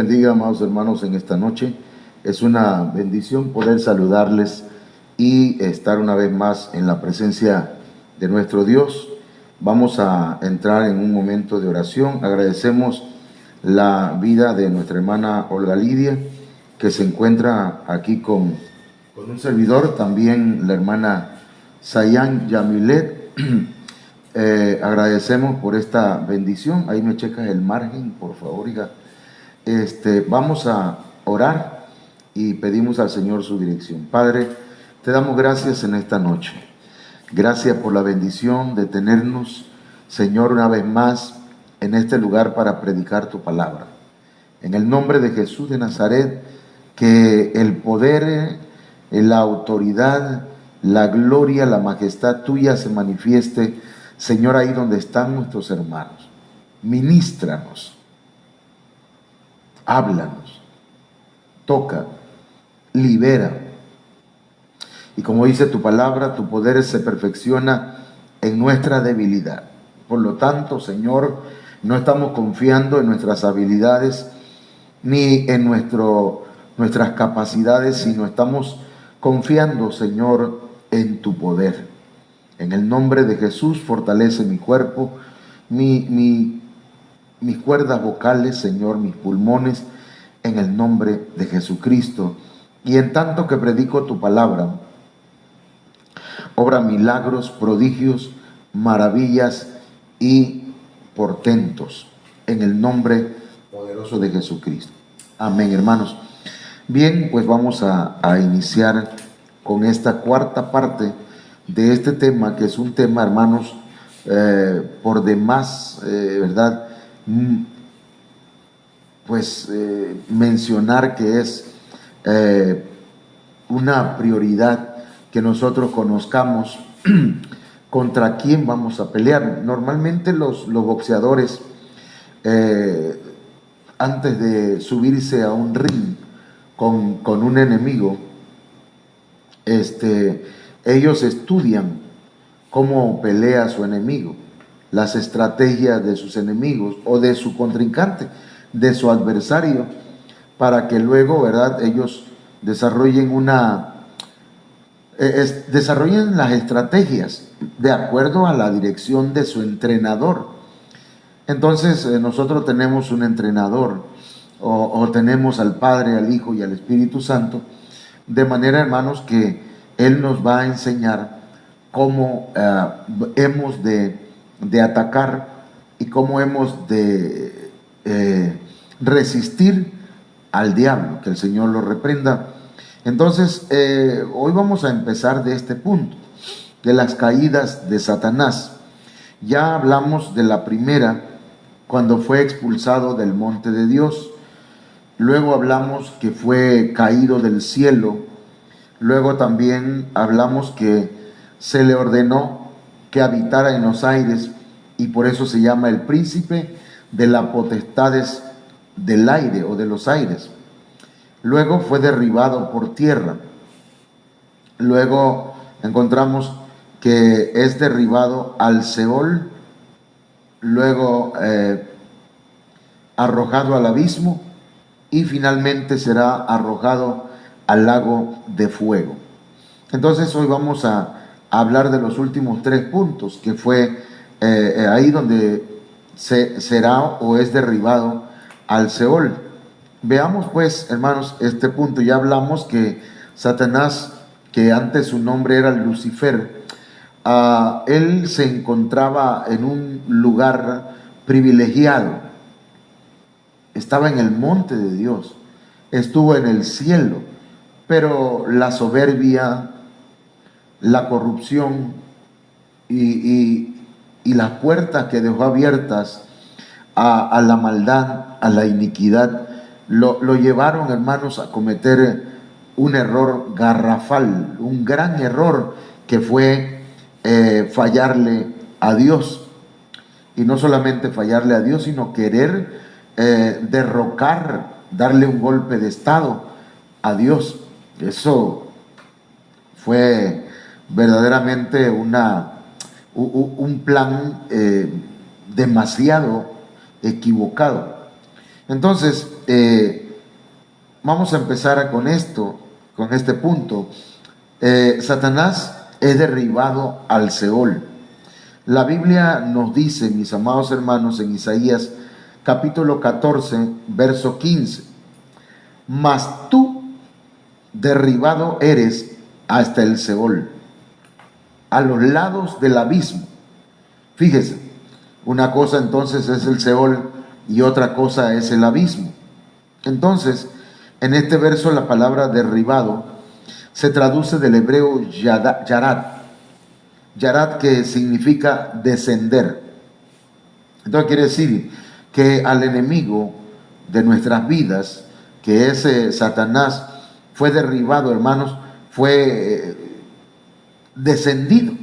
bendiga, amados hermanos, en esta noche. Es una bendición poder saludarles y estar una vez más en la presencia de nuestro Dios. Vamos a entrar en un momento de oración. Agradecemos la vida de nuestra hermana Olga Lidia, que se encuentra aquí con un servidor, también la hermana Sayan Yamilet. Agradecemos por esta bendición. Ahí me checas el margen, por favor, hija. Vamos a orar y pedimos al Señor su dirección. Padre, te damos gracias en esta noche. Gracias por la bendición de tenernos, Señor, una vez más en este lugar para predicar tu palabra. En el nombre de Jesús de Nazaret, que el poder, la autoridad, la gloria, la majestad tuya se manifieste, Señor, ahí donde están nuestros hermanos. Ministranos. Háblanos, toca, libera. Y como dice tu palabra, tu poder se perfecciona en nuestra debilidad. Por lo tanto, Señor, no estamos confiando en nuestras habilidades ni en nuestras capacidades, sino estamos confiando, Señor, en tu poder. En el nombre de Jesús, fortalece mi cuerpo, mis cuerdas vocales, Señor, mis pulmones, en el nombre de Jesucristo. Y en tanto que predico tu palabra, obra milagros, prodigios, maravillas y portentos, en el nombre poderoso de Jesucristo. Amén, hermanos. Bien, pues vamos a iniciar con esta cuarta parte de este tema, que es un tema, hermanos, por demás, ¿verdad? Mencionar que es una prioridad que nosotros conozcamos contra quién vamos a pelear. Normalmente los boxeadores, antes de subirse a un ring con un enemigo, ellos estudian cómo pelea su enemigo, las estrategias de sus enemigos o de su contrincante, de su adversario, para que luego, ¿verdad?, ellos desarrollen desarrollen las estrategias de acuerdo a la dirección de su entrenador. Entonces nosotros tenemos un entrenador o tenemos al Padre, al Hijo y al Espíritu Santo, de manera, hermanos, que Él nos va a enseñar cómo hemos de atacar y cómo hemos de resistir al diablo, que el Señor lo reprenda. Entonces, hoy vamos a empezar de este punto, de las caídas de Satanás. Ya hablamos de la primera, cuando fue expulsado del monte de Dios. Luego hablamos que fue caído del cielo. Luego también hablamos que se le ordenó que habitara en los aires, y por eso se llama el príncipe de las potestades del aire o de los aires. Luego fue derribado por tierra. Luego encontramos que es derribado al Seol. Luego arrojado al abismo, y finalmente será arrojado al lago de fuego. Entonces hoy vamos a hablar de los últimos 3 puntos, que fue ahí donde será o es derribado al Seol. Veamos pues, hermanos, este punto. Ya hablamos que Satanás, que antes su nombre era Lucifer, él se encontraba en un lugar privilegiado. Estaba en el monte de Dios, estuvo en el cielo, pero la soberbia, la corrupción y las puertas que dejó abiertas a la maldad, a la iniquidad, lo llevaron, hermanos, a cometer un error garrafal, un gran error, que fue fallarle a Dios. Y no solamente fallarle a Dios, sino querer derrocar, darle un golpe de estado a Dios. Eso fue verdaderamente un plan demasiado equivocado. Entonces, vamos a empezar con esto, con este punto. Satanás es derribado al Seol. La Biblia nos dice, mis amados hermanos, en Isaías capítulo 14, verso 15, mas tú derribado eres hasta el Seol, a los lados del abismo. Fíjese, una cosa entonces es el Seol y otra cosa es el abismo. Entonces, en este verso la palabra derribado se traduce del hebreo yarat, yarat, que significa descender. Entonces quiere decir que al enemigo de nuestras vidas, que es Satanás, fue derribado, hermanos, fue descendido,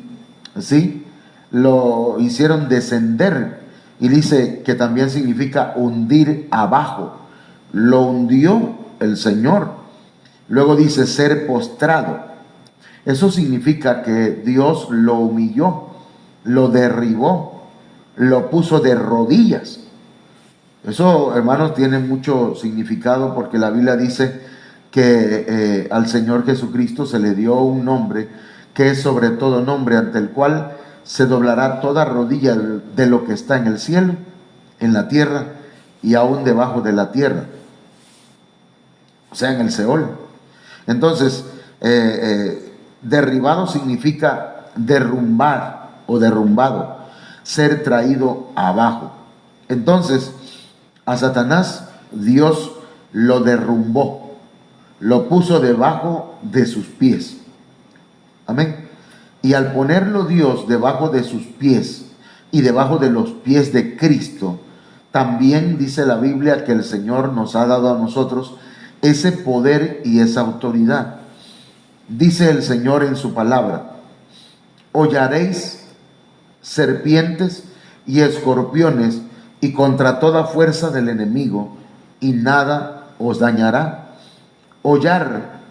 ¿sí? Lo hicieron descender, y dice que también significa hundir abajo. Lo hundió el Señor. Luego dice ser postrado. Eso significa que Dios lo humilló, lo derribó, lo puso de rodillas. Eso, hermanos, tiene mucho significado, porque la Biblia dice que al Señor Jesucristo se le dio un nombre que es sobre todo nombre, ante el cual se doblará toda rodilla de lo que está en el cielo, en la tierra y aún debajo de la tierra, o sea, en el Seol. Entonces, derribado significa derrumbar o derrumbado, ser traído abajo. Entonces, a Satanás Dios lo derrumbó, lo puso debajo de sus pies. Amén. Y al ponerlo Dios debajo de sus pies y debajo de los pies de Cristo, también dice la Biblia que el Señor nos ha dado a nosotros ese poder y esa autoridad. Dice el Señor en su palabra: hollaréis serpientes y escorpiones y contra toda fuerza del enemigo, y nada os dañará. Hollar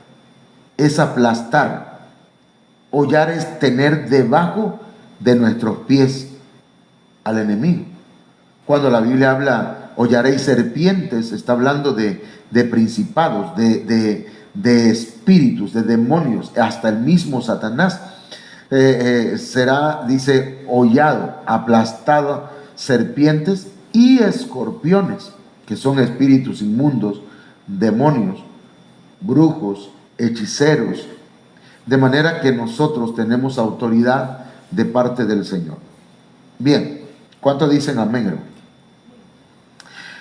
es aplastar. Hollar es tener debajo de nuestros pies al enemigo. Cuando la Biblia habla hollaréis serpientes, está hablando de principados, de espíritus, de demonios. Hasta el mismo Satanás será, dice, hollado, aplastado, serpientes y escorpiones, que son espíritus inmundos, demonios, brujos, hechiceros. De manera que nosotros tenemos autoridad de parte del Señor. Bien, ¿cuántos dicen amén, hermano?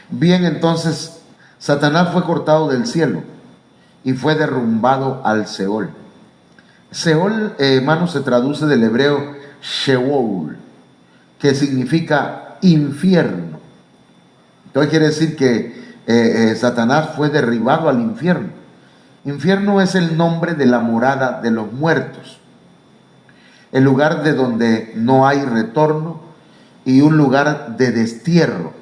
Bien, entonces Satanás fue cortado del cielo y fue derrumbado al Seol. Seol, hermanos, se traduce del hebreo Sheol, que significa infierno. Entonces quiere decir que Satanás fue derribado al infierno. Infierno es el nombre de la morada de los muertos, el lugar de donde no hay retorno y un lugar de destierro,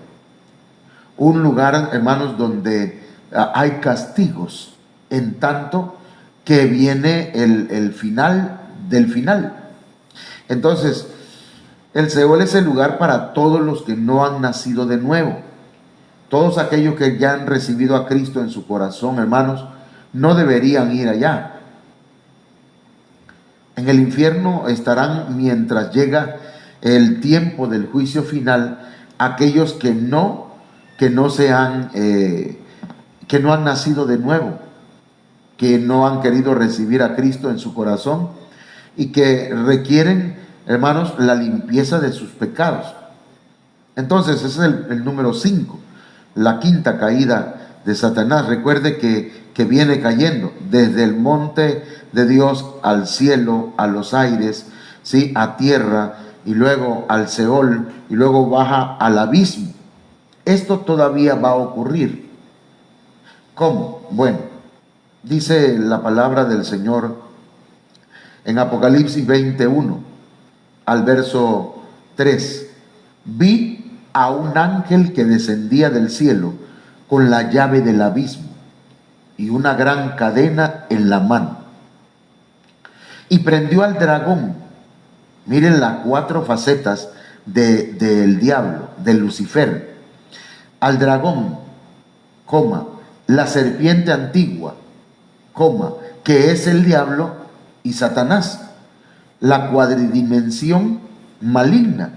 un lugar, hermanos, donde hay castigos, en tanto que viene el final del final. Entonces, el Seol es el lugar para todos los que no han nacido de nuevo. Todos aquellos que ya han recibido a Cristo en su corazón, hermanos, no deberían ir allá. En el infierno estarán mientras llega el tiempo del juicio final aquellos que no han nacido de nuevo, que no han querido recibir a Cristo en su corazón y que requieren, hermanos, la limpieza de sus pecados. Entonces, ese es el número 5, la quinta caída de Satanás. Recuerde que viene cayendo desde el monte de Dios al cielo, a los aires, ¿sí?, a tierra, y luego al Seol, y luego baja al abismo. Esto todavía va a ocurrir. ¿Cómo? Bueno, dice la palabra del Señor en Apocalipsis 21, al verso 3. Vi a un ángel que descendía del cielo con la llave del abismo y una gran cadena en la mano. Y prendió al dragón. Miren las 4 facetas del diablo, de Lucifer. Al dragón coma, la serpiente antigua, coma, que es el diablo y Satanás. La cuadridimensión maligna.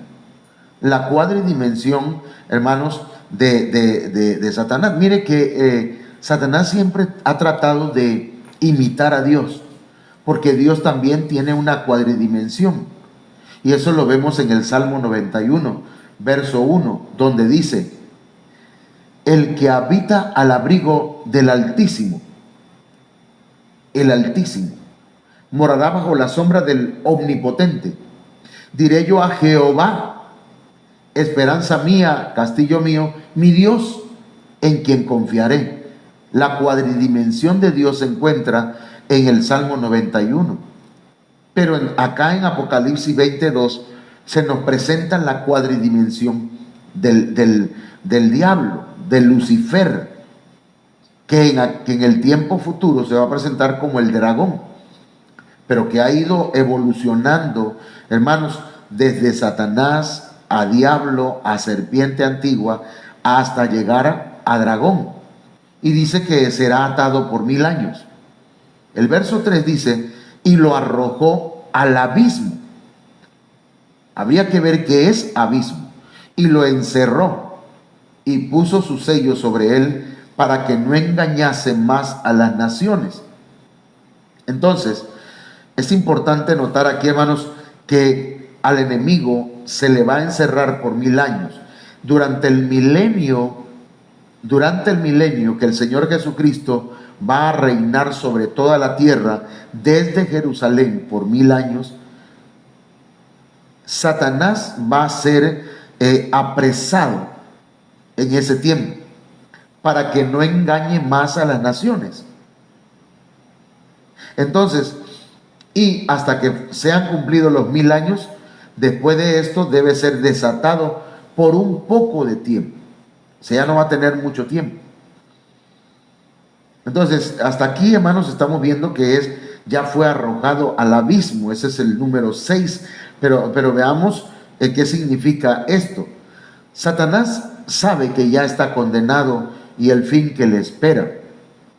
La cuadridimensión, hermanos, de Satanás. Mire que Satanás siempre ha tratado de imitar a Dios, porque Dios también tiene una cuadridimensión. Y eso lo vemos en el Salmo 91, verso 1, donde dice: el que habita al abrigo del Altísimo, el Altísimo, morará bajo la sombra del Omnipotente. Diré yo a Jehová, esperanza mía, castillo mío, mi Dios, en quien confiaré. La cuadridimensión de Dios se encuentra en el Salmo 91. Pero acá en Apocalipsis 22 se nos presenta la cuadridimensión del diablo, de Lucifer, que en el tiempo futuro se va a presentar como el dragón, pero que ha ido evolucionando, hermanos, desde Satanás a diablo, a serpiente antigua, hasta llegar a dragón. Y dice que será atado por 1000 años. El verso 3 dice: y lo arrojó al abismo. Habría que ver qué es abismo. Y lo encerró y puso su sello sobre él para que no engañase más a las naciones. Entonces, es importante notar aquí, hermanos, que al enemigo se le va a encerrar por 1000 años. Durante el milenio que el Señor Jesucristo va a reinar sobre toda la tierra desde Jerusalén por 1000 años, Satanás va a ser apresado en ese tiempo para que no engañe más a las naciones. Entonces, y hasta que sean cumplidos los 1000 años, después de esto debe ser desatado por un poco de tiempo. O sea, ya no va a tener mucho tiempo. Entonces, hasta aquí, hermanos, estamos viendo que ya fue arrojado al abismo. Ese es el número 6. Pero veamos qué significa esto. Satanás sabe que ya está condenado y el fin que le espera.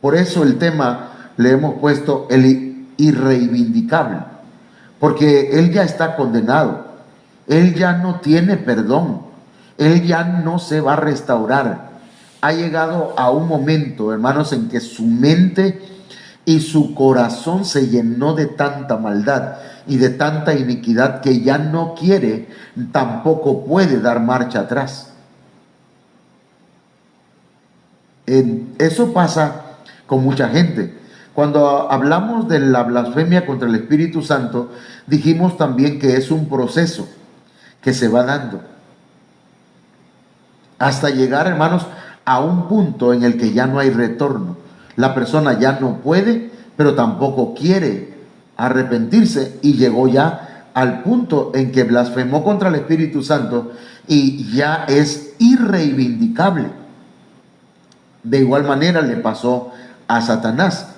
Por eso el tema le hemos puesto el irreivindicable, porque él ya está condenado. Él ya no tiene perdón. Él ya no se va a restaurar. Ha llegado a un momento, hermanos, en que su mente y su corazón se llenó de tanta maldad y de tanta iniquidad que ya no quiere, tampoco puede dar marcha atrás. Eso pasa con mucha gente. Cuando hablamos de la blasfemia contra el Espíritu Santo, dijimos también que es un proceso que se va dando hasta llegar, hermanos, a un punto en el que ya no hay retorno. La persona ya no puede, pero tampoco quiere arrepentirse, y llegó ya al punto en que blasfemó contra el Espíritu Santo y ya es irreivindicable. De igual manera le pasó a Satanás,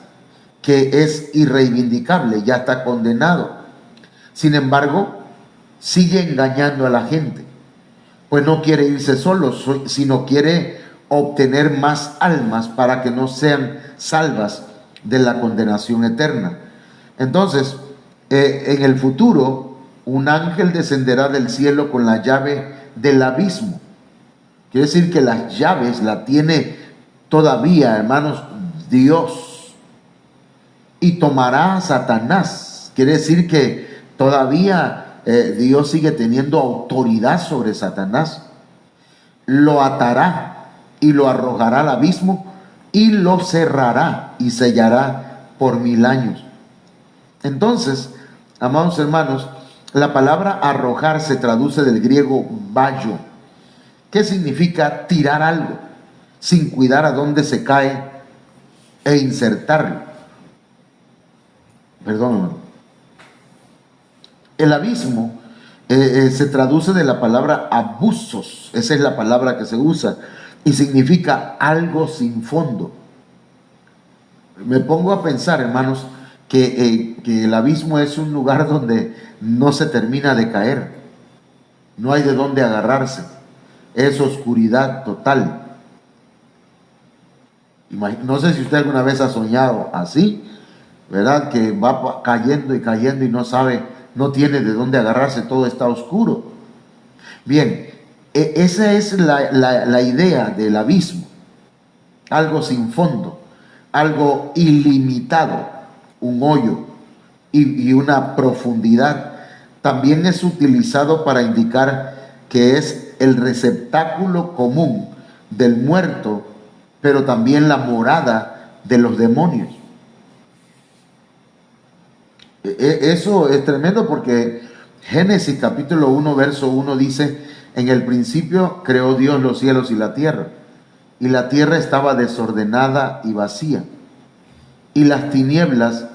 que es irreivindicable, ya está condenado. Sin embargo, sigue engañando a la gente, pues no quiere irse solo, sino quiere obtener más almas para que no sean salvas de la condenación eterna. Entonces, en el futuro, un ángel descenderá del cielo con la llave del abismo. Quiere decir que las llaves la tiene todavía, hermanos, Dios. Y tomará a Satanás. Quiere decir que todavía Dios sigue teniendo autoridad sobre Satanás. Lo atará y lo arrojará al abismo y lo cerrará y sellará por 1000 años. Entonces, amados hermanos, la palabra arrojar se traduce del griego bayo, que significa tirar algo sin cuidar a dónde se cae e insertarlo. Perdón, hermano. El abismo se traduce de la palabra abusos, esa es la palabra que se usa, y significa algo sin fondo. Me pongo a pensar, hermanos, que el abismo es un lugar donde no se termina de caer, no hay de dónde agarrarse, es oscuridad total. No sé si usted alguna vez ha soñado así, ¿verdad? Que va cayendo y cayendo y no sabe, no tiene de dónde agarrarse, todo está oscuro. Bien, esa es la idea del abismo, algo sin fondo, algo ilimitado, un hoyo y una profundidad. También es utilizado para indicar que es el receptáculo común del muerto, pero también la morada de los demonios. Eso es tremendo porque Génesis capítulo 1, verso 1 dice: en el principio creó Dios los cielos y la tierra estaba desordenada y vacía, y las tinieblas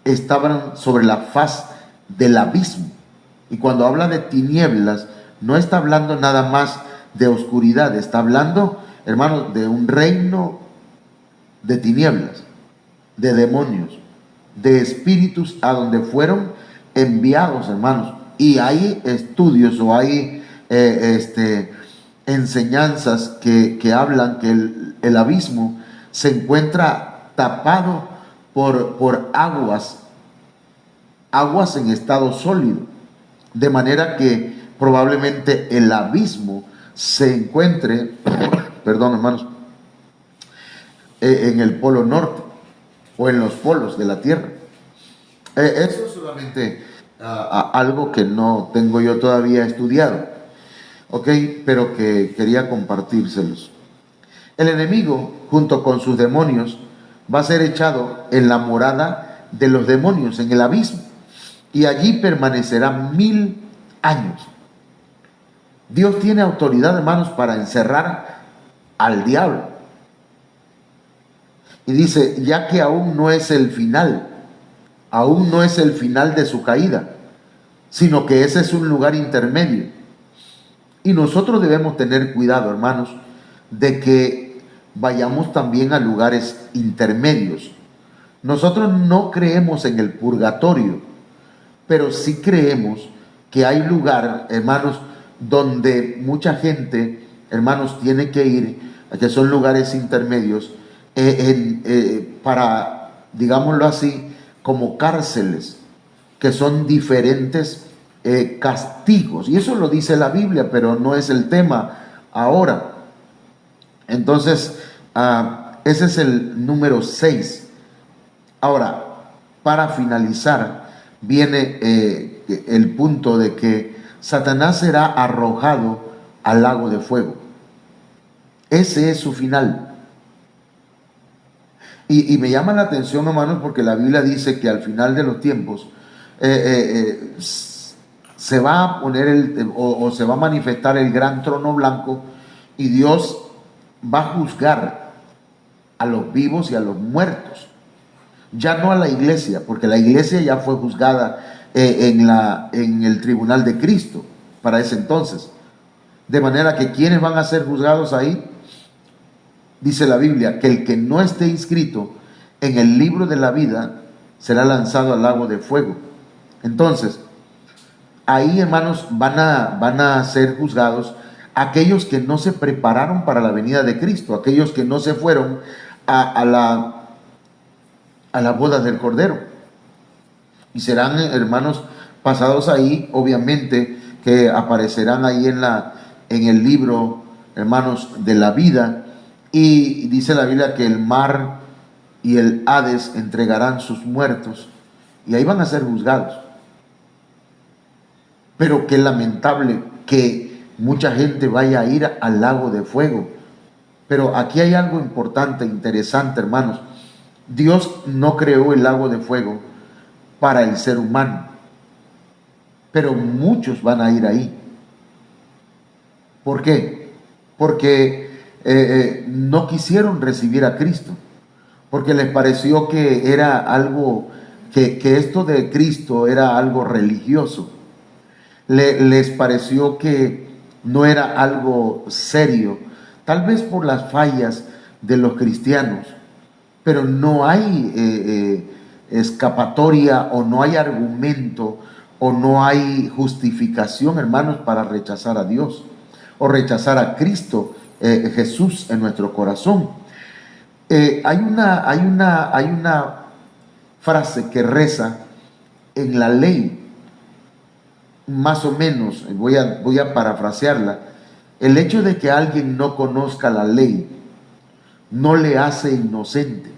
estaban sobre la faz del abismo. Y cuando habla de tinieblas, no está hablando nada más de oscuridad, está hablando, hermanos, de un reino de tinieblas, de demonios, de espíritus a donde fueron enviados, hermanos. Y hay estudios o hay enseñanzas que hablan que el abismo se encuentra tapado por aguas en estado sólido, de manera que probablemente el abismo se encuentre, perdón hermanos, en el polo norte o en los polos de la Tierra. Eso es solamente algo que no tengo yo todavía estudiado, ¿ok? Pero que quería compartírselos. El enemigo, junto con sus demonios, va a ser echado en la morada de los demonios, en el abismo, y allí permanecerá 1000 años. Dios tiene autoridad, hermanos, para encerrar al diablo. Y dice, ya que aún no es el final de su caída, sino que ese es un lugar intermedio. Y nosotros debemos tener cuidado, hermanos, de que vayamos también a lugares intermedios. Nosotros no creemos en el purgatorio, pero sí creemos que hay lugar, hermanos, donde mucha gente, hermanos, tiene que ir, que son lugares intermedios, para, digámoslo así, como cárceles, que son diferentes castigos. Y eso lo dice la Biblia, pero no es el tema ahora. Entonces, ese es el número 6. Ahora, para finalizar, viene el punto de que Satanás será arrojado al lago de fuego. Ese es su final. Y me llama la atención, hermanos, porque la Biblia dice que al final de los tiempos se va a poner o se va a manifestar el gran trono blanco, y Dios va a juzgar a los vivos y a los muertos. Ya no a la iglesia, porque la iglesia ya fue juzgada en el tribunal de Cristo para ese entonces. De manera que quienes van a ser juzgados ahí, dice la Biblia, que el que no esté inscrito en el libro de la vida será lanzado al lago de fuego. Entonces, ahí, hermanos, van a ser juzgados aquellos que no se prepararon para la venida de Cristo, aquellos que no se fueron a la boda del Cordero. Y serán, hermanos, pasados ahí, obviamente, que aparecerán ahí en el libro, hermanos, de la vida. Y dice la Biblia que el mar y el Hades entregarán sus muertos, y ahí van a ser juzgados. Pero qué lamentable que mucha gente vaya a ir al lago de fuego. Pero aquí hay algo importante, interesante, hermanos. Dios no creó el lago de fuego para el ser humano, pero muchos van a ir ahí. ¿Por qué? Porque no quisieron recibir a Cristo, porque les pareció que era algo, que esto de Cristo era algo religioso. Les pareció que no era algo serio, tal vez por las fallas de los cristianos, pero no hay escapatoria, o no hay argumento, o no hay justificación, hermanos, para rechazar a Dios o rechazar a Cristo Jesús en nuestro corazón. Hay una frase que reza en la ley, más o menos, voy a parafrasearla. El hecho de que alguien no conozca la ley no le hace inocente.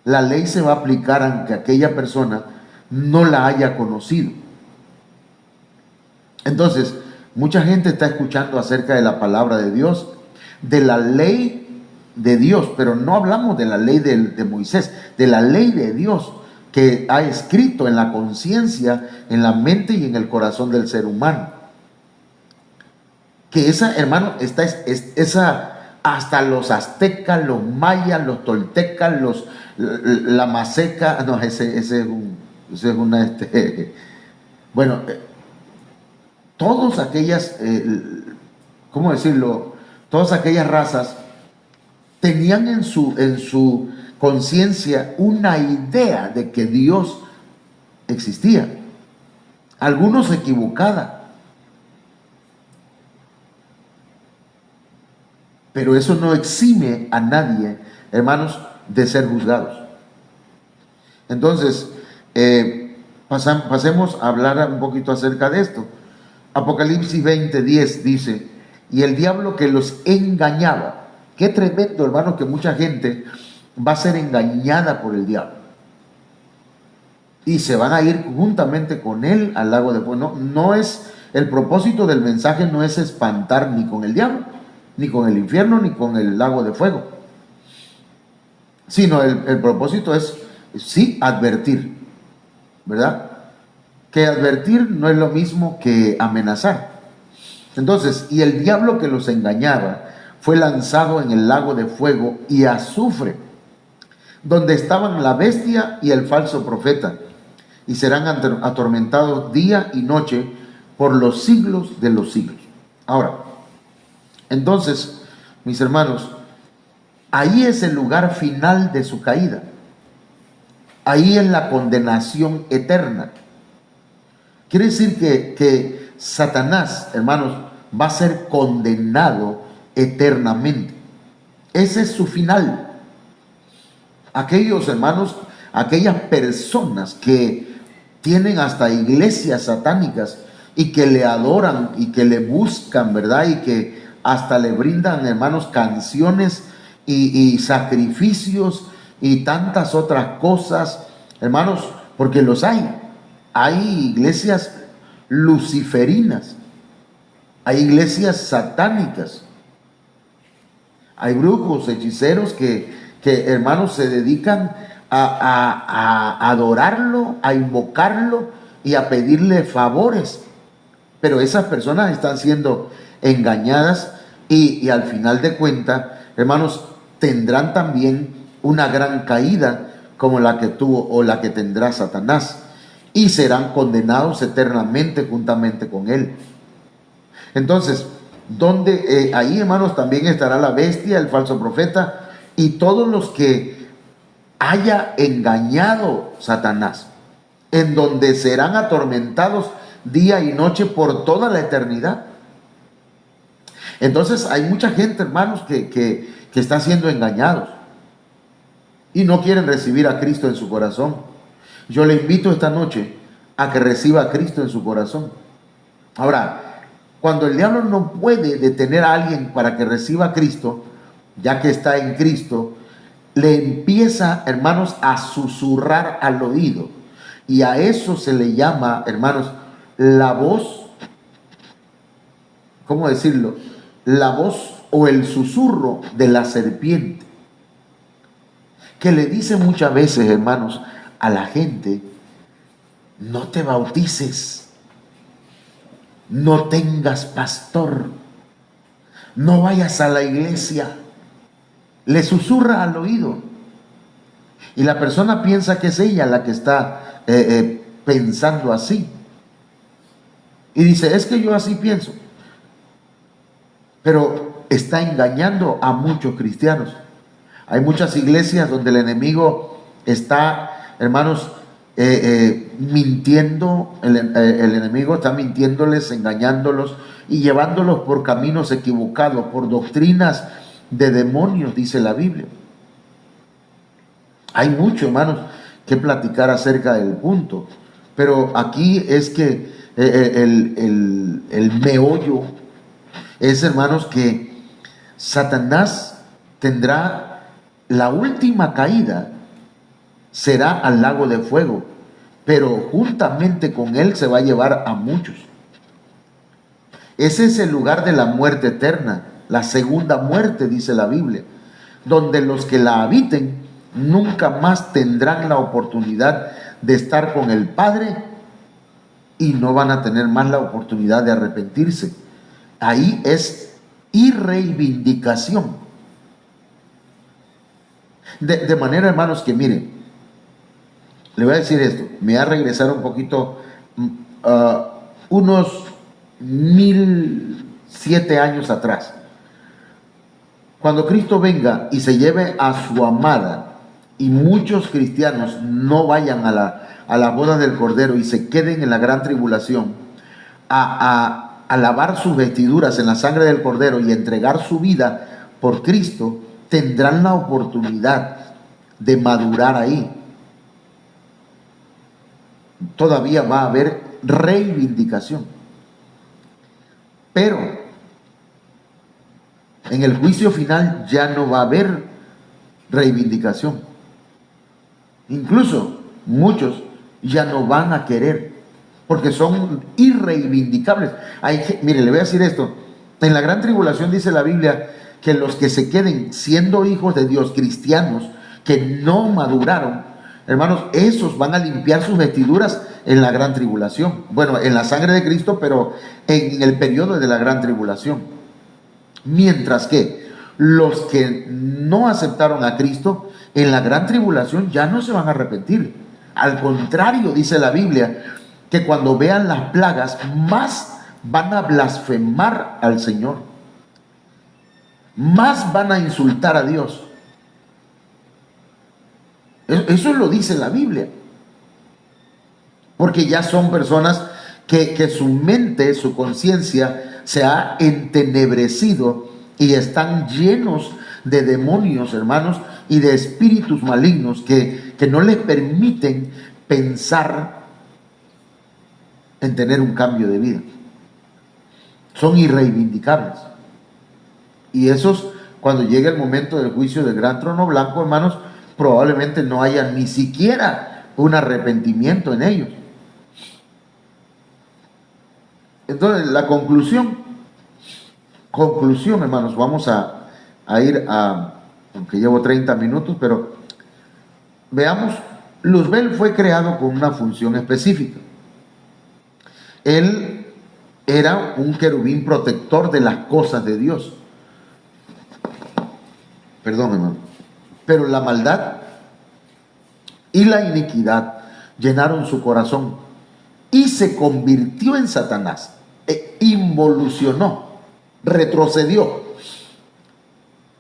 La ley se va a aplicar aunque aquella persona no la haya conocido. Entonces, mucha gente está escuchando acerca de la palabra de Dios, de la ley de Dios, pero no hablamos de la ley de Moisés, de la ley de Dios que ha escrito en la conciencia, en la mente y en el corazón del ser humano. Que esa, hermano, esa hasta los aztecas, los mayas, los toltecas, la maseca, no, ese es una, bueno, todas aquellas, ¿cómo decirlo? Todas aquellas razas tenían en su conciencia una idea de que Dios existía. Algunos equivocada. Pero eso no exime a nadie, hermanos, de ser juzgados. Entonces, pasemos a hablar un poquito acerca de esto. Apocalipsis 20:10 dice, y el diablo que los engañaba. Qué tremendo, hermano, que mucha gente va a ser engañada por el diablo. Y se van a ir juntamente con él al lago de fuego. No es, el propósito del mensaje no es espantar ni con el diablo, ni con el infierno, ni con el lago de fuego. Sino el propósito es, sí, advertir, ¿verdad? Que advertir no es lo mismo que amenazar. Entonces, y el diablo que los engañaba fue lanzado en el lago de fuego y azufre, donde estaban la bestia y el falso profeta, y serán atormentados día y noche por los siglos de los siglos. Ahora, entonces, mis hermanos, ahí es el lugar final de su caída. Ahí es la condenación eterna. Quiere decir que Satanás, hermanos, va a ser condenado eternamente. Ese es su final. Aquellos hermanos, aquellas personas que tienen hasta iglesias satánicas y que le adoran y que le buscan, ¿verdad? Y que hasta le brindan, hermanos, canciones y sacrificios y tantas otras cosas, hermanos, porque los hay. Hay iglesias luciferinas, hay iglesias satánicas, hay brujos, hechiceros que hermanos se dedican a adorarlo, a invocarlo y a pedirle favores. Pero esas personas están siendo engañadas y al final de cuentas, hermanos, tendrán también una gran caída como la que tuvo o la que tendrá Satanás, y serán condenados eternamente juntamente con él. Entonces, ahí, hermanos, también estará la bestia, el falso profeta y todos los que haya engañado Satanás, en donde serán atormentados día y noche por toda la eternidad. Entonces hay mucha gente, hermanos, que está siendo engañados y no quieren recibir a Cristo en su corazón. Yo le invito esta noche a que reciba a Cristo en su corazón. Ahora, cuando el diablo no puede detener a alguien para que reciba a Cristo, ya que está en Cristo, le empieza, hermanos, a susurrar al oído. Y a eso se le llama, hermanos, la voz, ¿cómo decirlo? La voz o el susurro de la serpiente, que le dice muchas veces, hermanos, a la gente: no te bautices, no tengas pastor, no vayas a la iglesia. Le susurra al oído y la persona piensa que es ella la que está pensando así, y dice: es que yo así pienso. Pero está engañando a muchos cristianos. Hay muchas iglesias donde el enemigo está, hermanos, mintiendo. El enemigo está mintiéndoles, engañándolos y llevándolos por caminos equivocados, por doctrinas de demonios, dice la Biblia. Hay mucho, hermanos, que platicar acerca del punto, pero aquí es que el meollo es, hermanos, que Satanás tendrá la última caída, será al lago de fuego, pero juntamente con él se va a llevar a muchos. Ese es el lugar de la muerte eterna, la segunda muerte, dice la Biblia, donde los que la habiten nunca más tendrán la oportunidad de estar con el Padre y no van a tener más la oportunidad de arrepentirse. Ahí es irreivindicación. De manera, hermanos, que miren, le voy a decir esto, me va a regresar un poquito, unos 1007 años atrás. Cuando Cristo venga y se lleve a su amada y muchos cristianos no vayan a la boda del Cordero y se queden en la gran tribulación a lavar sus vestiduras en la sangre del Cordero y entregar su vida por Cristo, tendrán la oportunidad de madurar ahí. Todavía va a haber reivindicación, pero en el juicio final ya no va a haber reivindicación. Incluso muchos ya no van a querer, porque son irreivindicables. Mire, le voy a decir esto. En la gran tribulación dice la Biblia que los que se queden siendo hijos de Dios, cristianos, que no maduraron, hermanos, esos van a limpiar sus vestiduras en la gran tribulación. Bueno, en la sangre de Cristo, pero en el periodo de la gran tribulación. Mientras que los que no aceptaron a Cristo, en la gran tribulación ya no se van a arrepentir. Al contrario, dice la Biblia, que cuando vean las plagas, más van a blasfemar al Señor. Más van a insultar a Dios. Eso lo dice la Biblia. Porque ya son personas que su mente, su conciencia se ha entenebrecido y están llenos de demonios, hermanos, y de espíritus malignos que no les permiten pensar en tener un cambio de vida. Son irreivindicables. Y esos, cuando llegue el momento del juicio del gran trono blanco, hermanos, probablemente no haya ni siquiera un arrepentimiento en ellos. Entonces, la conclusión, hermanos, vamos a ir aunque llevo 30 minutos, pero veamos, Luzbel fue creado con una función específica. Él era un querubín protector de las cosas de Dios. Perdón, hermano. Pero la maldad y la iniquidad llenaron su corazón y se convirtió en Satanás. Involucionó, retrocedió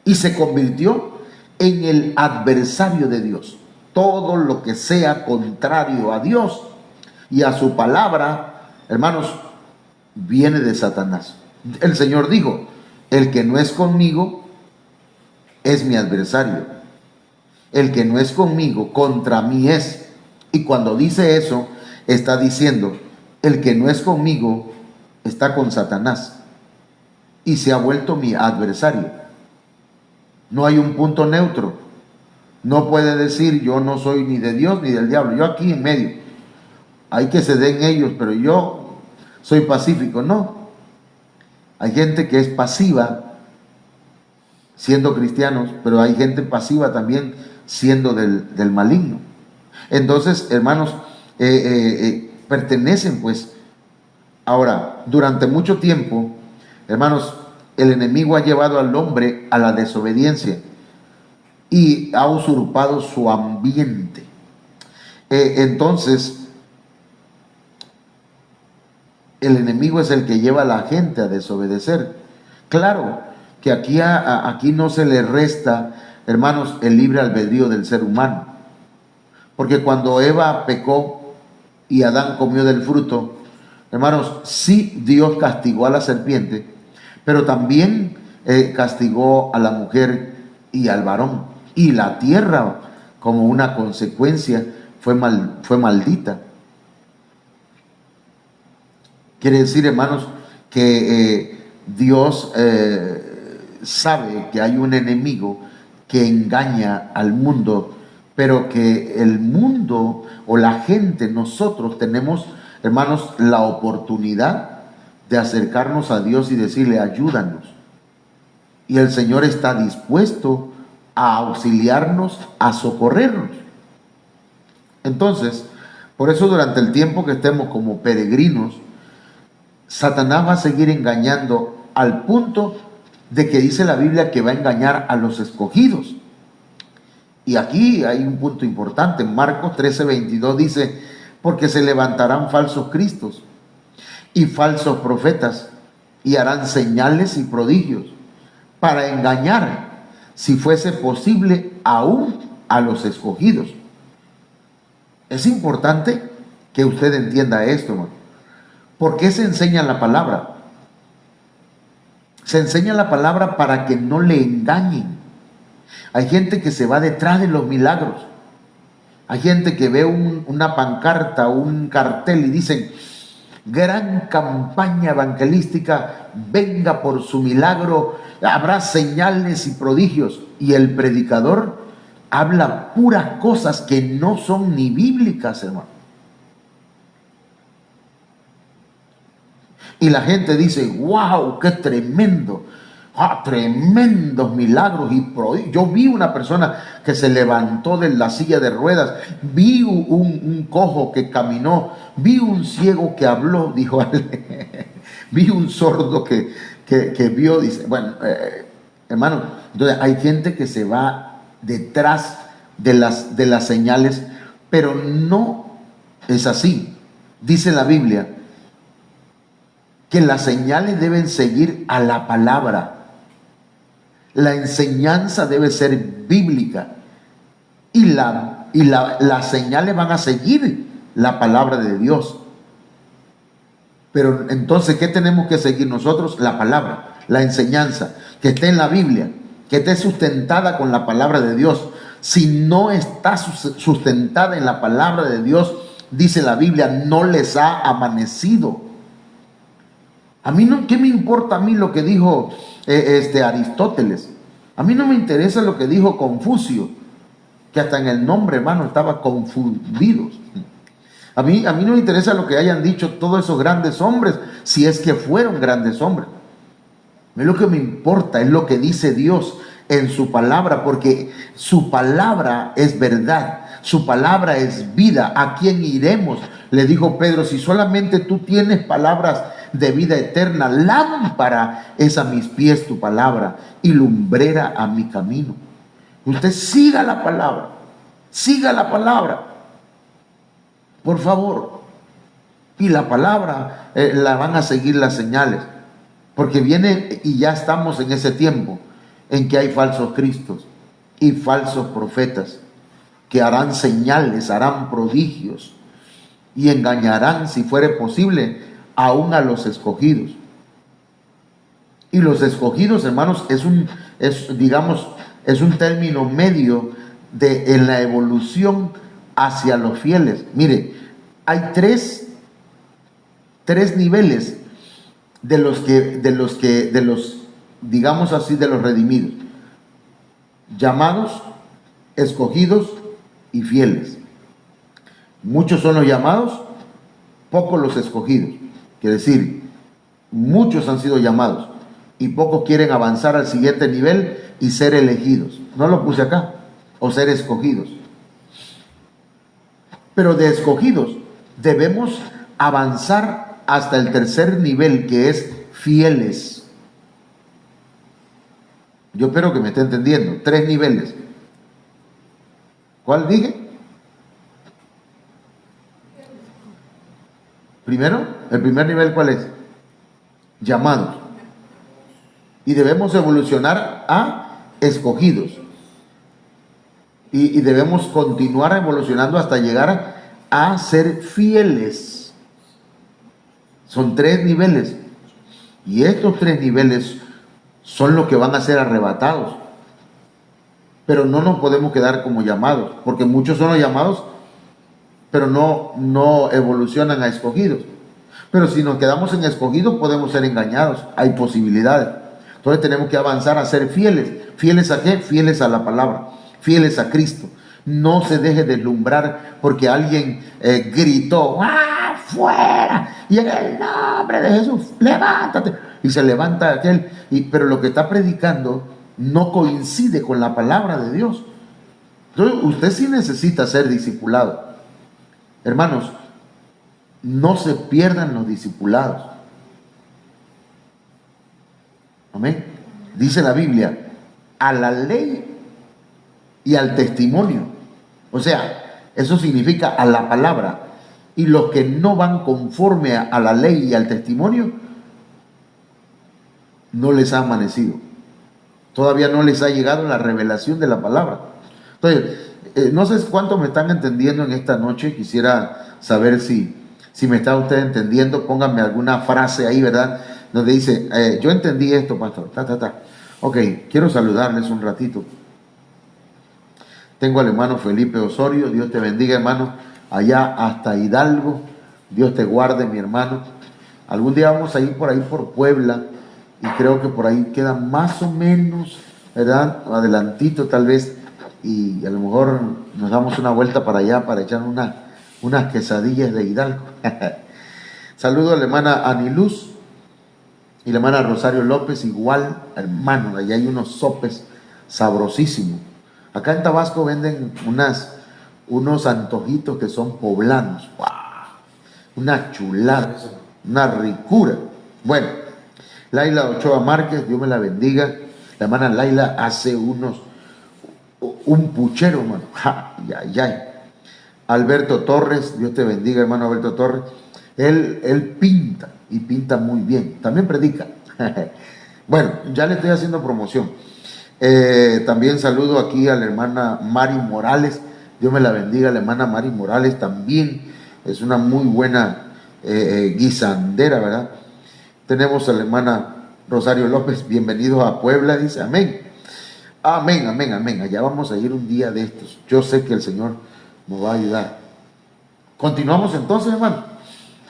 y se convirtió en el adversario de Dios. Todo lo que sea contrario a Dios y a su palabra, hermanos, viene de Satanás. El Señor dijo, el que no es conmigo es mi adversario. El que no es conmigo, contra mí es. Y cuando dice eso, está diciendo, el que no es conmigo está con Satanás y se ha vuelto mi adversario. No hay un punto neutro. No puede decir yo no soy ni de Dios ni del diablo. Yo aquí en medio. Hay que se den ellos, pero yo soy pacífico. No. Hay gente que es pasiva siendo cristianos, pero hay gente pasiva también siendo del maligno. Entonces, hermanos, pertenecen pues. Ahora, durante mucho tiempo, hermanos, el enemigo ha llevado al hombre a la desobediencia y ha usurpado su ambiente. Entonces, el enemigo es el que lleva a la gente a desobedecer. Claro que aquí no se le resta, hermanos, el libre albedrío del ser humano. Porque cuando Eva pecó y Adán comió del fruto, hermanos, sí Dios castigó a la serpiente, pero también castigó a la mujer y al varón, y la tierra como una consecuencia fue maldita. Quiere decir, hermanos, que Dios sabe que hay un enemigo que engaña al mundo, pero que el mundo o la gente, nosotros tenemos, hermanos, la oportunidad de acercarnos a Dios y decirle: ayúdanos. Y el Señor está dispuesto a auxiliarnos, a socorrernos. Entonces, por eso durante el tiempo que estemos como peregrinos, Satanás va a seguir engañando al punto de que dice la Biblia que va a engañar a los escogidos. Y aquí hay un punto importante. En Marcos 13:22 dice: porque se levantarán falsos cristos y falsos profetas, y harán señales y prodigios para engañar, si fuese posible, aún a los escogidos. Es importante que usted entienda esto, hermano. ¿Por qué se enseña la palabra? Se enseña la palabra para que no le engañen. Hay gente que se va detrás de los milagros. Hay gente que ve una pancarta, un cartel y dicen: gran campaña evangelística, venga por su milagro, habrá señales y prodigios. Y el predicador habla puras cosas que no son ni bíblicas, hermano. Y la gente dice: wow, qué tremendo. Tremendos milagros y prodigios. Yo vi una persona que se levantó de la silla de ruedas, vi un cojo que caminó, vi un ciego que habló, dijo vi un sordo que vio, dice. Bueno, hermano, entonces hay gente que se va detrás de las señales, pero no es así. Dice la Biblia que las señales deben seguir a la palabra. La enseñanza debe ser bíblica y las señales van a seguir la palabra de Dios. Pero entonces, ¿qué tenemos que seguir nosotros? La palabra, la enseñanza, que esté en la Biblia, que esté sustentada con la palabra de Dios. Si no está sustentada en la palabra de Dios, dice la Biblia, no les ha amanecido. A mí no, ¿qué me importa a mí lo que dijo Aristóteles? A mí no me interesa lo que dijo Confucio, que hasta en el nombre, hermano, estaba confundido. A mí no me interesa lo que hayan dicho todos esos grandes hombres, si es que fueron grandes hombres. A mí lo que me importa es lo que dice Dios en su palabra, porque su palabra es verdad, su palabra es vida. ¿A quién iremos? Le dijo Pedro: si solamente tú tienes palabras de vida eterna, lámpara es a mis pies tu palabra y lumbrera a mi camino. Usted siga la palabra, por favor. Y la palabra la van a seguir las señales, porque viene, y ya estamos en ese tiempo en que hay falsos cristos y falsos profetas que harán señales, harán prodigios y engañarán, si fuere posible, aún a los escogidos. Y los escogidos, hermanos, es un término medio en la evolución hacia los fieles. Mire, hay tres niveles de los digamos así, de los redimidos: llamados, escogidos y fieles. Muchos son los llamados, pocos los escogidos. Quiere decir, muchos han sido llamados y pocos quieren avanzar al siguiente nivel y ser elegidos. No lo puse acá, o ser escogidos. Pero de escogidos debemos avanzar hasta el tercer nivel, que es fieles. Yo espero que me esté entendiendo. 3 niveles. ¿Cuál dije? Primero, el primer nivel, ¿cuál es? Llamados. Y debemos evolucionar a escogidos. Y debemos continuar evolucionando hasta llegar a ser fieles. Son 3 niveles. Y estos 3 niveles son los que van a ser arrebatados. Pero no nos podemos quedar como llamados, porque muchos son los llamados, pero no evolucionan a escogidos. Pero si nos quedamos en escogidos, podemos ser engañados, hay posibilidades. Entonces tenemos que avanzar a ser fieles. ¿Fieles a qué? Fieles a la palabra, fieles a Cristo. No se deje deslumbrar porque alguien gritó, ¡ah, fuera! Y en el nombre de Jesús, levántate. Y se levanta aquel, pero lo que está predicando no coincide con la palabra de Dios. Entonces usted sí necesita ser discipulado. Hermanos, no se pierdan los discipulados. Amén. Dice la Biblia, a la ley y al testimonio. O sea, eso significa a la palabra. Y los que no van conforme a la ley y al testimonio, no les ha amanecido. Todavía no les ha llegado la revelación de la palabra. Entonces, no sé cuánto me están entendiendo en esta noche. Quisiera saber si me está usted entendiendo. Pónganme alguna frase ahí, ¿verdad? Donde dice, yo entendí esto, pastor. Ok, quiero saludarles un ratito. Tengo al hermano Felipe Osorio. Dios te bendiga, hermano. Allá hasta Hidalgo. Dios te guarde, mi hermano. Algún día vamos a ir por ahí por Puebla. Y creo que por ahí queda más o menos, ¿verdad? Adelantito tal vez. Y a lo mejor nos damos una vuelta para allá para echar unas quesadillas de Hidalgo. Saludo a la hermana Aniluz y la hermana Rosario López, igual, hermano, allá hay unos sopes sabrosísimos. Acá en Tabasco venden unos antojitos que son poblanos. ¡Wow! Una chulada, una ricura. Bueno, Laila Ochoa Márquez, Dios me la bendiga. La hermana Laila hace un puchero, hermano. Alberto Torres, Dios te bendiga, hermano Alberto Torres. Él pinta y pinta muy bien. También predica. Bueno, ya le estoy haciendo promoción. También saludo aquí a la hermana Mari Morales. Dios me la bendiga, la hermana Mari Morales también es una muy buena guisandera, ¿verdad? Tenemos a la hermana Rosario López, bienvenidos a Puebla, dice, amén. Amén, amén, amén. Allá vamos a ir un día de estos. Yo sé que el Señor nos va a ayudar. Continuamos entonces, hermano.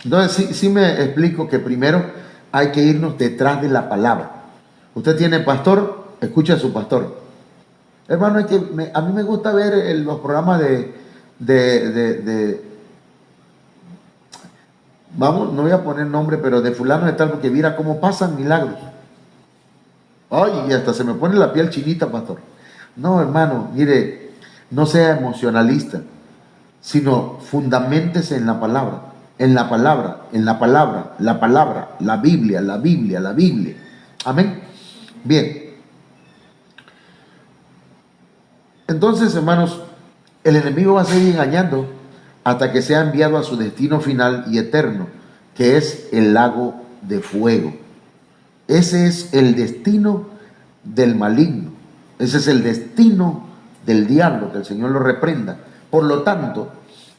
Entonces sí me explico que primero hay que irnos detrás de la palabra. Usted tiene pastor, escucha a su pastor. Hermano, a mí me gusta ver los programas vamos, no voy a poner nombre, pero de fulano de tal, porque mira cómo pasan milagros. Ay, y hasta se me pone la piel chinita, pastor. No, hermano, mire, no sea emocionalista, sino fundaméntese en la palabra, en la palabra, en la palabra, la palabra, la Biblia, la Biblia, la Biblia. Amén. Bien. Entonces, hermanos, el enemigo va a seguir engañando hasta que sea enviado a su destino final y eterno, que es el lago de fuego. Ese es el destino del maligno. Ese es el destino del diablo, que el Señor lo reprenda. Por lo tanto,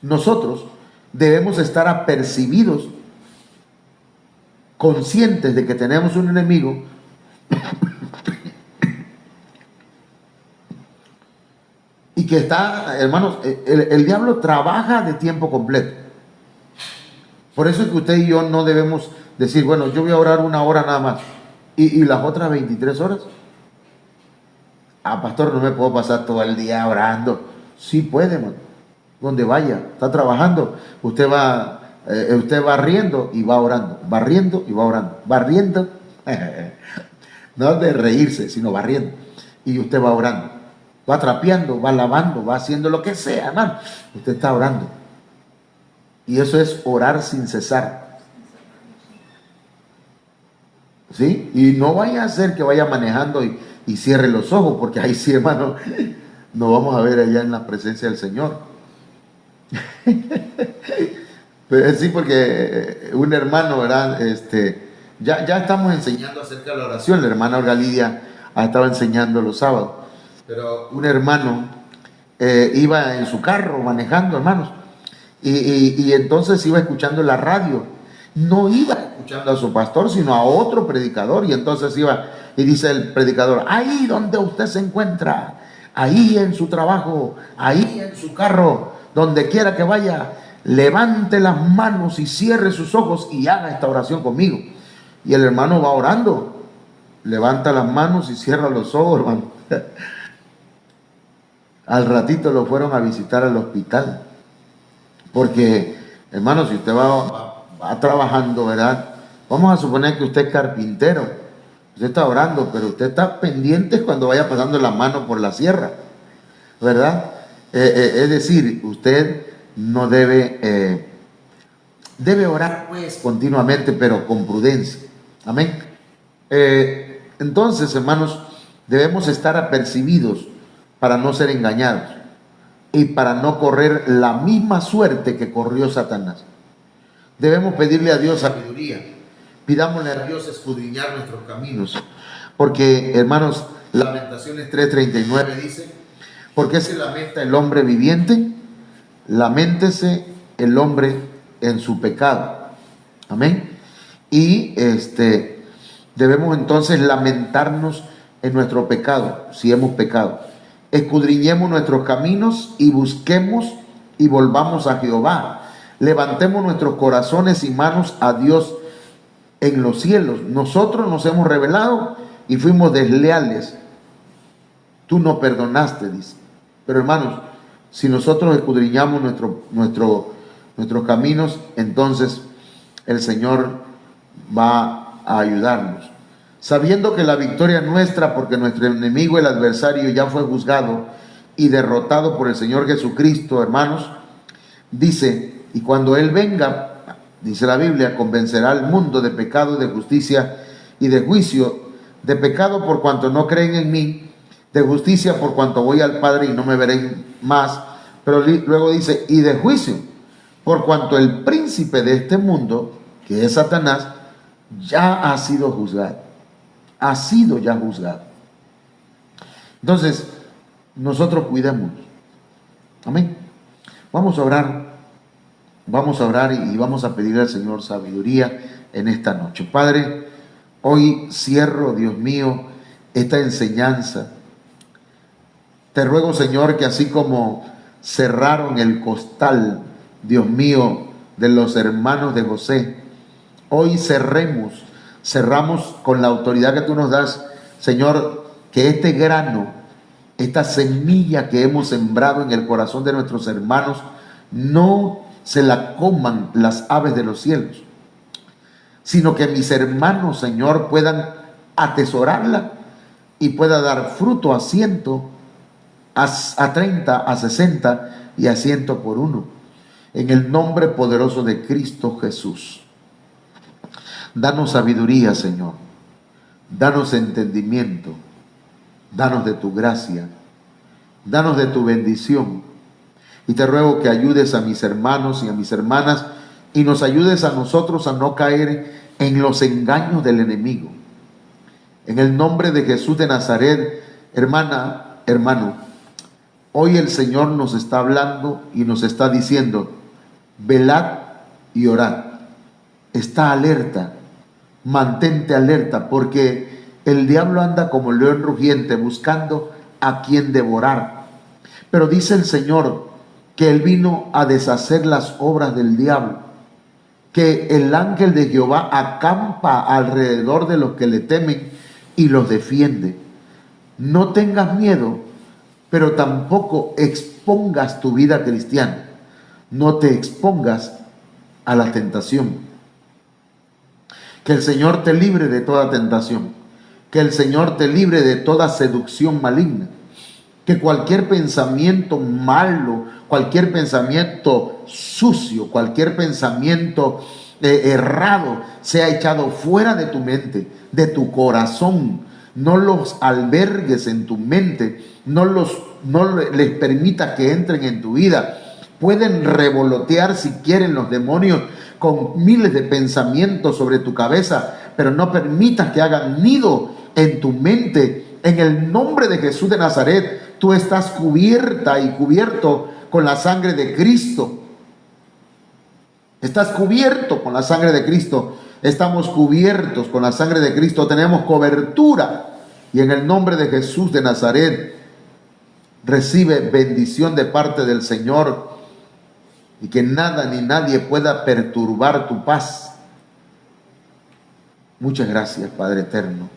nosotros debemos estar apercibidos, conscientes de que tenemos un enemigo y que está, hermanos, el diablo trabaja de tiempo completo. Por eso es que usted y yo no debemos decir, bueno, yo voy a orar 1 hora nada más. ¿Y las otras 23 horas? Pastor, no me puedo pasar todo el día orando. Sí puede, hermano. Donde vaya, está trabajando, usted va riendo y va orando, barriendo y va orando, barriendo, no de reírse, sino barriendo, y usted va orando, va trapeando, va lavando, va haciendo lo que sea, hermano, usted está orando, y eso es orar sin cesar, ¿sí? Y no vaya a ser que vaya manejando y cierre los ojos, porque ahí sí, hermano, nos vamos a ver allá en la presencia del Señor. Pues sí, porque un hermano, ¿verdad? Ya estamos enseñando acerca de la oración. La hermana Olga Lidia ha estado enseñando los sábados, pero un hermano iba en su carro manejando, hermanos, y entonces iba escuchando la radio. No iba a escuchar escuchando a su pastor, sino a otro predicador. Y entonces iba y dice el predicador: ahí donde usted se encuentra, ahí en su trabajo, ahí en su carro, donde quiera que vaya, levante las manos y cierre sus ojos y haga esta oración conmigo. Y el hermano va orando, levanta las manos y cierra los ojos, hermano. Al ratito lo fueron a visitar al hospital. Porque, hermano, si usted va trabajando, ¿verdad? Vamos a suponer que usted es carpintero. Usted está orando, pero usted está pendiente cuando vaya pasando la mano por la sierra, ¿verdad? Es decir, usted no debe orar pues continuamente, pero con prudencia. Amén. Entonces, hermanos, debemos estar apercibidos para no ser engañados y para no correr la misma suerte que corrió Satanás. Debemos pedirle a Dios sabiduría. Pidámosle a Dios escudriñar nuestros caminos. Porque, hermanos, Lamentaciones 3:39 dice: ¿por qué se lamenta el hombre viviente? Laméntese el hombre en su pecado. Amén. Y debemos entonces lamentarnos en nuestro pecado, si hemos pecado. Escudriñemos nuestros caminos y busquemos y volvamos a Jehová. Levantemos nuestros corazones y manos a Dios en los cielos. Nosotros nos hemos rebelado y fuimos desleales. Tú no perdonaste, dice. Pero hermanos, si nosotros escudriñamos nuestros caminos, entonces el Señor va a ayudarnos. Sabiendo que la victoria es nuestra, porque nuestro enemigo, el adversario, ya fue juzgado y derrotado por el Señor Jesucristo, hermanos, dice: y cuando Él venga, dice la Biblia, convencerá al mundo de pecado, de justicia y de juicio. De pecado por cuanto no creen en mí, de justicia por cuanto voy al Padre y no me verán más. Pero luego dice: y de juicio por cuanto el príncipe de este mundo, que es Satanás, ya ha sido juzgado. Ha sido ya juzgado. Entonces, nosotros cuidemos. Amén. Vamos a orar y vamos a pedirle al Señor sabiduría en esta noche. Padre, hoy cierro, Dios mío, esta enseñanza. Te ruego, Señor, que así como cerraron el costal, Dios mío, de los hermanos de José, hoy cerramos con la autoridad que tú nos das, Señor, que este grano, esta semilla que hemos sembrado en el corazón de nuestros hermanos, no se la coman las aves de los cielos, sino que mis hermanos, Señor, puedan atesorarla y pueda dar fruto a 100, a 30, a 60 y a 100 por uno. En el nombre poderoso de Cristo Jesús. Danos sabiduría, Señor. Danos entendimiento. Danos de tu gracia. Danos de tu bendición. Y te ruego que ayudes a mis hermanos y a mis hermanas y nos ayudes a nosotros a no caer en los engaños del enemigo. En el nombre de Jesús de Nazaret, hermana, hermano, hoy el Señor nos está hablando y nos está diciendo: velad y orad. Está alerta, mantente alerta, porque el diablo anda como león rugiente buscando a quien devorar. Pero dice el Señor que Él vino a deshacer las obras del diablo, que el ángel de Jehová acampa alrededor de los que le temen y los defiende. No tengas miedo, pero tampoco expongas tu vida cristiana. No te expongas a la tentación. Que el Señor te libre de toda tentación. Que el Señor te libre de toda seducción maligna. Que cualquier pensamiento malo, cualquier pensamiento sucio, cualquier pensamiento errado sea echado fuera de tu mente, de tu corazón. No los albergues en tu mente, no les permitas que entren en tu vida. Pueden revolotear si quieren los demonios con miles de pensamientos sobre tu cabeza, pero no permitas que hagan nido en tu mente. En el nombre de Jesús de Nazaret, tú estás cubierta y cubierto con la sangre de Cristo. Estás cubierto con la sangre de Cristo. estamos cubiertos con la sangre de Cristo, tenemos cobertura. Y en el nombre de Jesús de Nazaret, recibe bendición de parte del Señor, y que nada ni nadie pueda perturbar tu paz. Muchas gracias, Padre eterno.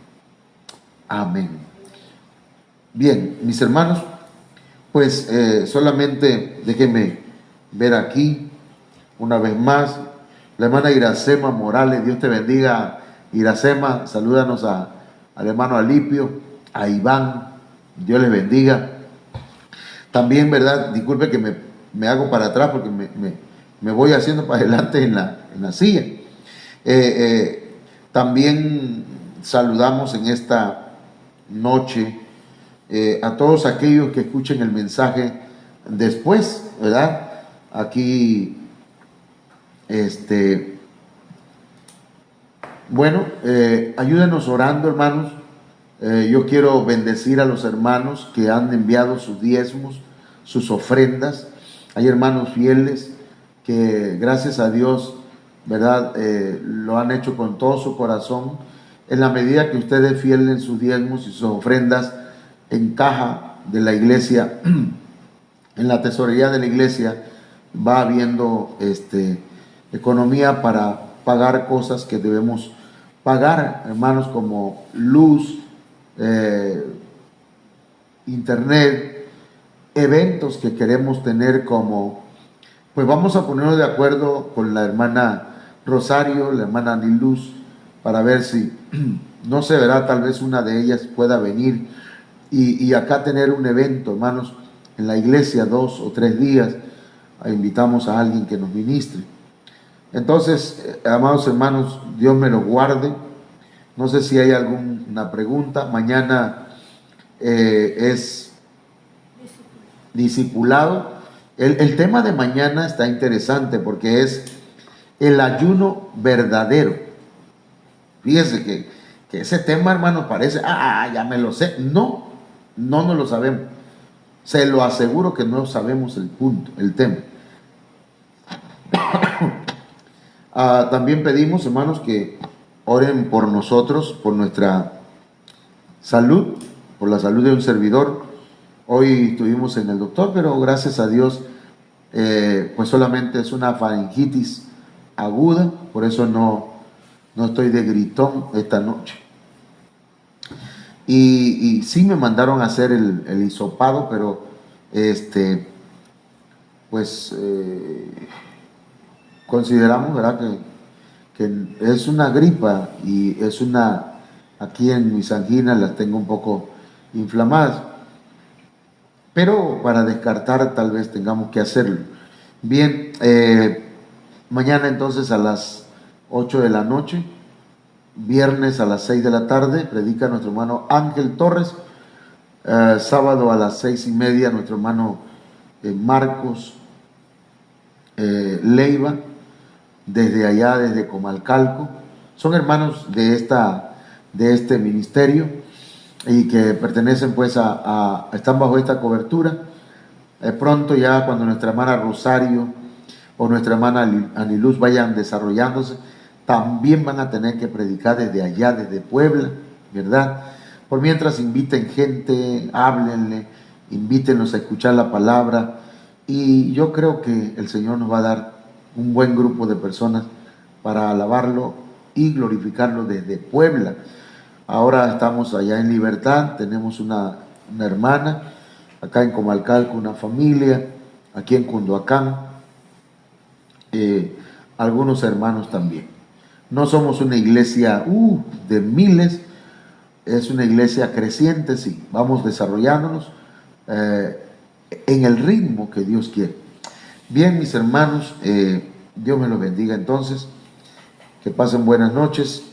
Amén. Bien, mis hermanos, pues solamente déjenme ver aquí una vez más la hermana Iracema Morales. Dios te bendiga, Iracema. Salúdanos al hermano Alipio, a Iván. Dios les bendiga. También, ¿verdad? Disculpe que me hago para atrás porque me voy haciendo para adelante en la silla. También saludamos en esta noche a todos aquellos que escuchen el mensaje después, ¿verdad? Aquí, bueno, ayúdenos orando, hermanos. Yo quiero bendecir a los hermanos que han enviado sus diezmos, sus ofrendas. Hay hermanos fieles que, gracias a Dios, ¿verdad? Lo han hecho con todo su corazón. En la medida que usted es fiel en sus diezmos y sus ofrendas, en caja de la iglesia, en la tesorería de la iglesia, va habiendo economía para pagar cosas que debemos pagar, hermanos, como luz, internet, eventos que queremos tener, como, pues vamos a ponernos de acuerdo con la hermana Rosario, la hermana Aniluz, para ver si, no se verá, tal vez una de ellas pueda venir y acá tener un evento, hermanos, en la iglesia 2 o 3 días. Invitamos a alguien que nos ministre. Entonces, amados hermanos, Dios me los guarde. No sé si hay alguna pregunta. Mañana es discipulado. El tema de mañana está interesante porque es el ayuno verdadero. Fíjense que ese tema, hermano, parece, ya me lo sé. No nos lo sabemos. Se lo aseguro que no sabemos el punto, el tema. También pedimos, hermanos, que oren por nosotros, por nuestra salud, por la salud de un servidor. Hoy estuvimos en el doctor, pero gracias a Dios, pues solamente es una faringitis aguda, por eso no estoy de gritón esta noche. Y sí me mandaron a hacer el hisopado, pero pues consideramos, ¿verdad?, que es una gripa, y es aquí en mis anginas las tengo un poco inflamadas, pero para descartar tal vez tengamos que hacerlo. Bien, mañana entonces a las 8 de la noche, viernes a las 6 de la tarde, predica nuestro hermano Ángel Torres. Sábado a las 6:30, nuestro hermano Marcos Leiva, desde allá, desde Comalcalco. Son hermanos de este ministerio y que pertenecen pues están bajo esta cobertura. Pronto, ya cuando nuestra hermana Rosario o nuestra hermana Aniluz vayan desarrollándose, también van a tener que predicar desde allá, desde Puebla, ¿verdad? Por mientras, inviten gente, háblenle, invítenlos a escuchar la palabra, y yo creo que el Señor nos va a dar un buen grupo de personas para alabarlo y glorificarlo desde Puebla. Ahora estamos allá en Libertad, tenemos una hermana, acá en Comalcalco una familia, aquí en Cunduacán, algunos hermanos también. No somos una iglesia de miles, es una iglesia creciente, sí, vamos desarrollándonos en el ritmo que Dios quiere. Bien, mis hermanos, Dios me los bendiga entonces, que pasen buenas noches.